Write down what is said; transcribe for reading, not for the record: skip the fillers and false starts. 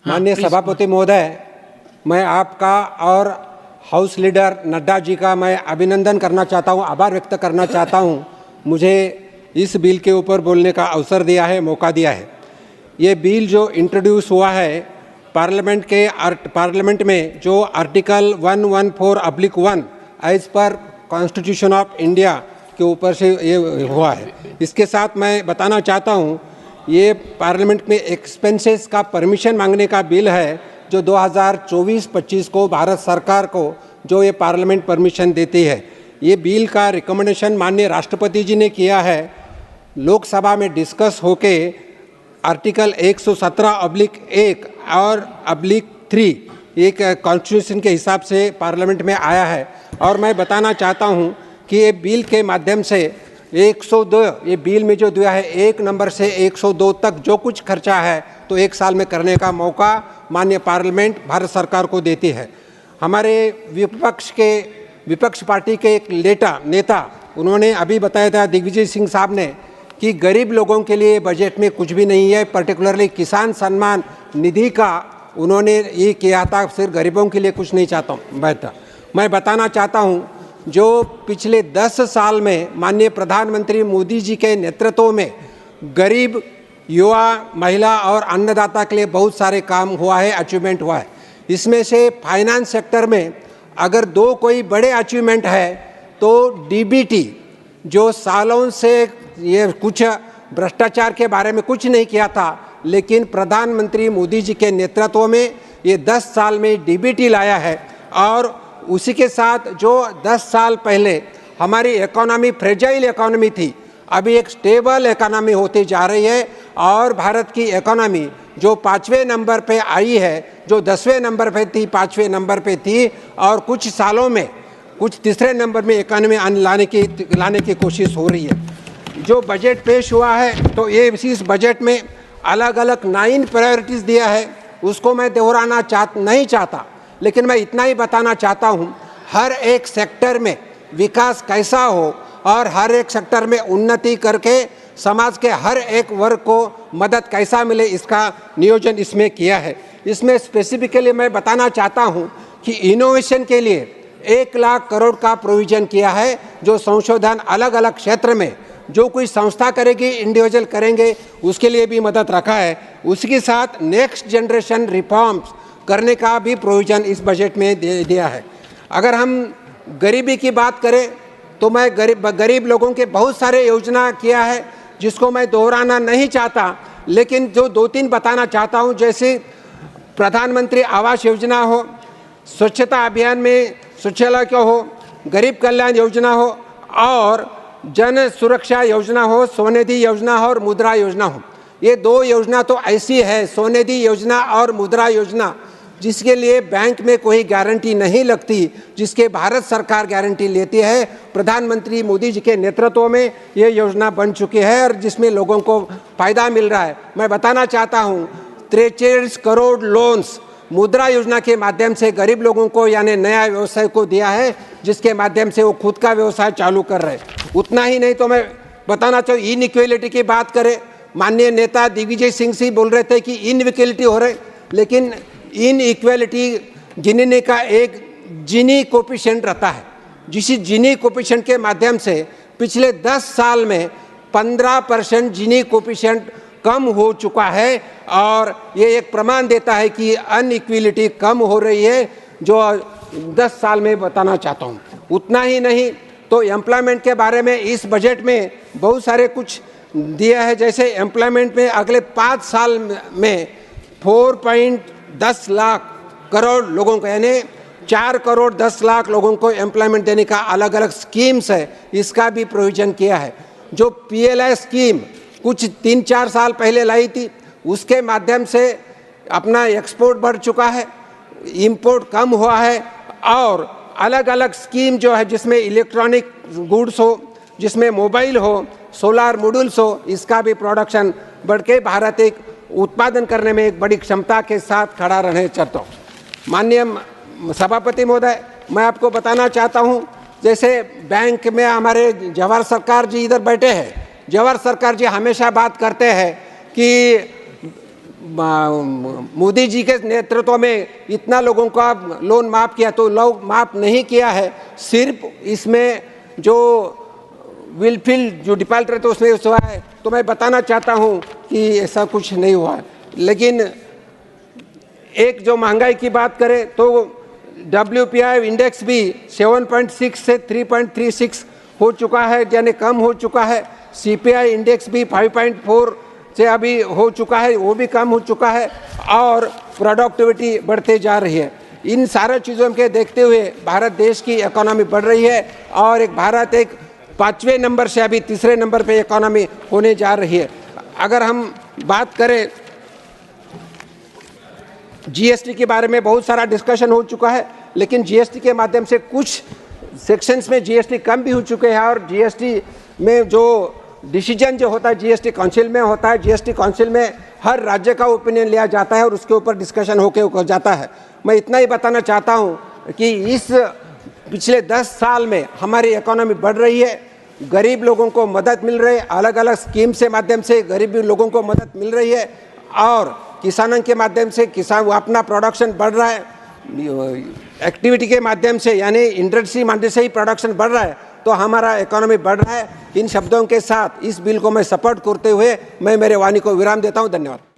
माननीय सभापति महोदय, मैं आपका और हाउस लीडर नड्डा जी का मैं अभिनंदन करना चाहता हूं, आभार व्यक्त करना चाहता हूं। मुझे इस बिल के ऊपर बोलने का अवसर दिया है, मौका दिया है। ये बिल जो इंट्रोड्यूस हुआ है पार्लियामेंट में, जो article 114/1 as per constitution of India के ऊपर से ये हुआ है। इसके साथ मैं बताना चाहता हूँ, ये पार्लियामेंट में एक्सपेंसेस का परमिशन मांगने का बिल है, जो 2024-25 को भारत सरकार को जो ये पार्लियामेंट परमिशन देती है। ये बिल का रिकमेंडेशन माननीय राष्ट्रपति जी ने किया है। लोकसभा में डिस्कस होके आर्टिकल 117/1 और /3 एक कॉन्स्टिट्यूशन के हिसाब से पार्लियामेंट में आया है। और मैं बताना चाहता हूँ कि ये बिल के माध्यम से 102, ये बिल में जो दिया है 1 नंबर से 102 तक जो कुछ खर्चा है तो 1 साल में करने का मौका माननीय पार्लियामेंट भारत सरकार को देती है। हमारे विपक्ष पार्टी के एक नेता उन्होंने अभी बताया था, दिग्विजय सिंह साहब ने, कि गरीब लोगों के लिए बजट में कुछ भी नहीं है। पर्टिकुलरली किसान सम्मान निधि का उन्होंने ये किया था, सिर्फ गरीबों के लिए कुछ नहीं चाहता हूँ। मैं बताना चाहता हूँ, जो पिछले 10 साल में माननीय प्रधानमंत्री मोदी जी के नेतृत्व में गरीब, युवा, महिला और अन्नदाता के लिए बहुत सारे काम हुआ है, अचीवमेंट हुआ है। इसमें से फाइनेंस सेक्टर में अगर कोई बड़े अचीवमेंट है तो डीबीटी, जो सालों से ये कुछ भ्रष्टाचार के बारे में कुछ नहीं किया था, लेकिन प्रधानमंत्री मोदी जी के नेतृत्व में ये 10 साल में डीबीटी लाया है। और उसी के साथ जो 10 साल पहले हमारी इकोनॉमी फ्रेजाइल इकोनॉमी थी, अभी एक स्टेबल इकोनॉमी होती जा रही है। और भारत की इकोनॉमी जो 5वें नंबर पे आई है, जो 10वें नंबर पे थी, 5वें नंबर पे थी, और कुछ सालों में कुछ तीसरे नंबर में इकोनॉमी लाने की कोशिश हो रही है। जो बजट पेश हुआ है, तो ये इस बजट में अलग अलग 9 प्रायोरिटीज़ दिया है, उसको मैं दोहराना नहीं चाहता, लेकिन मैं इतना ही बताना चाहता हूँ, हर एक सेक्टर में विकास कैसा हो और हर एक सेक्टर में उन्नति करके समाज के हर एक वर्ग को मदद कैसा मिले, इसका नियोजन इसमें किया है। इसमें स्पेसिफिकली मैं बताना चाहता हूँ कि इनोवेशन के लिए 1 लाख करोड़ का प्रोविजन किया है, जो संशोधन अलग अलग क्षेत्र में जो कोई संस्था करेगी, इंडिविजुअल करेंगे, उसके लिए भी मदद रखा है। उसके साथ नेक्स्ट जनरेशन रिफॉर्म्स करने का भी प्रोविजन इस बजट में दिया है। अगर हम गरीबी की बात करें तो मैं गरीब लोगों के बहुत सारे योजना किया है, जिसको मैं दोहराना नहीं चाहता, लेकिन जो 2-3 बताना चाहता हूं, जैसे प्रधानमंत्री आवास योजना हो, स्वच्छता अभियान में शौचालय का हो, गरीब कल्याण योजना हो, और जन सुरक्षा योजना हो, स्वनिधि योजना हो और मुद्रा योजना हो। ये 2 योजना तो ऐसी है, स्वनिधि योजना और मुद्रा योजना, जिसके लिए बैंक में कोई गारंटी नहीं लगती, जिसके भारत सरकार गारंटी लेती है। प्रधानमंत्री मोदी जी के नेतृत्व में ये योजना बन चुकी है और जिसमें लोगों को फ़ायदा मिल रहा है। मैं बताना चाहता हूँ, 43 करोड़ लोन्स मुद्रा योजना के माध्यम से गरीब लोगों को, यानी नया व्यवसाय को दिया है, जिसके माध्यम से वो खुद का व्यवसाय चालू कर रहे हैं। उतना ही नहीं तो मैं बताना चाहूँ, इनइक्वालिटी की बात करें, माननीय नेता दिग्विजय सिंह जी बोल रहे थे कि इनइक्वालिटी हो रही, लेकिन इनइक्वालिटी गिनने का एक जीनी कोफिशिएंट रहता है, जिस जीनी कोफिशिएंट के माध्यम से पिछले 10 साल में 15% जीनी कोफिशिएंट कम हो चुका है। और ये एक प्रमाण देता है कि अनइक्वालिटी कम हो रही है, जो 10 साल में बताना चाहता हूँ। उतना ही नहीं तो एम्प्लॉयमेंट के बारे में इस बजट में बहुत सारे कुछ दिया है। जैसे एम्प्लॉयमेंट में अगले 5 साल में 4.10 लाख करोड़ लोगों को, यानी 4 करोड़ 10 लाख लोगों को एम्प्लॉयमेंट देने का अलग अलग स्कीम्स है, इसका भी प्रोविजन किया है। जो PLI स्कीम कुछ 3-4 साल पहले लाई थी, उसके माध्यम से अपना एक्सपोर्ट बढ़ चुका है, इंपोर्ट कम हुआ है। और अलग अलग स्कीम जो है, जिसमें इलेक्ट्रॉनिक गुड्स हो, जिसमें मोबाइल हो, सोलार मॉड्यूल्स हो, इसका भी प्रोडक्शन बढ़ के भारत एक उत्पादन करने में एक बड़ी क्षमता के साथ खड़ा रहने चाहता हूँ। माननीय सभापति महोदय, मैं आपको बताना चाहता हूँ, जैसे बैंक में हमारे जवाहर सरकार जी इधर बैठे हैं। जवाहर सरकार जी हमेशा बात करते हैं कि मोदी जी के नेतृत्व में इतना लोगों का लोन माफ़ किया, तो लोग माफ़ नहीं किया है, सिर्फ इसमें जो विलफिल जो डिफॉल्ट रहते उसमें हुआ है। तो मैं बताना चाहता हूं कि ऐसा कुछ नहीं हुआ है। लेकिन एक जो महंगाई की बात करें तो WPI इंडेक्स भी 7.6 से 3.36 हो चुका है, यानी कम हो चुका है। CPI इंडेक्स भी 5.4 से अभी हो चुका है, वो भी कम हो चुका है, और प्रोडक्टिविटी बढ़ते जा रही है। इन सारे चीज़ों के देखते हुए भारत देश की इकोनॉमी बढ़ रही है, और भारत एक 5वें नंबर से अभी 3रे नंबर पे इकोनॉमी होने जा रही है। अगर हम बात करें GST के बारे में, बहुत सारा डिस्कशन हो चुका है, लेकिन GST के माध्यम से कुछ सेक्शंस में GST कम भी हो चुके हैं, और GST में जो डिसीजन जो होता है GST काउंसिल में होता है। GST काउंसिल में हर राज्य का ओपिनियन लिया जाता है और उसके ऊपर डिस्कशन होकर जाता है। मैं इतना ही बताना चाहता हूँ कि इस पिछले 10 साल में हमारी इकोनॉमी बढ़ रही है, गरीब लोगों को मदद मिल रही है, अलग अलग स्कीम से माध्यम से गरीब लोगों को मदद मिल रही है, और किसानों के माध्यम से किसान अपना प्रोडक्शन बढ़ रहा है, एक्टिविटी के माध्यम से यानी इंडस्ट्री माध्यम से ही प्रोडक्शन बढ़ रहा है, तो हमारा इकोनॉमी बढ़ रहा है। इन शब्दों के साथ इस बिल को मैं सपोर्ट करते हुए मैं मेरे वाणी को विराम देता हूं। धन्यवाद।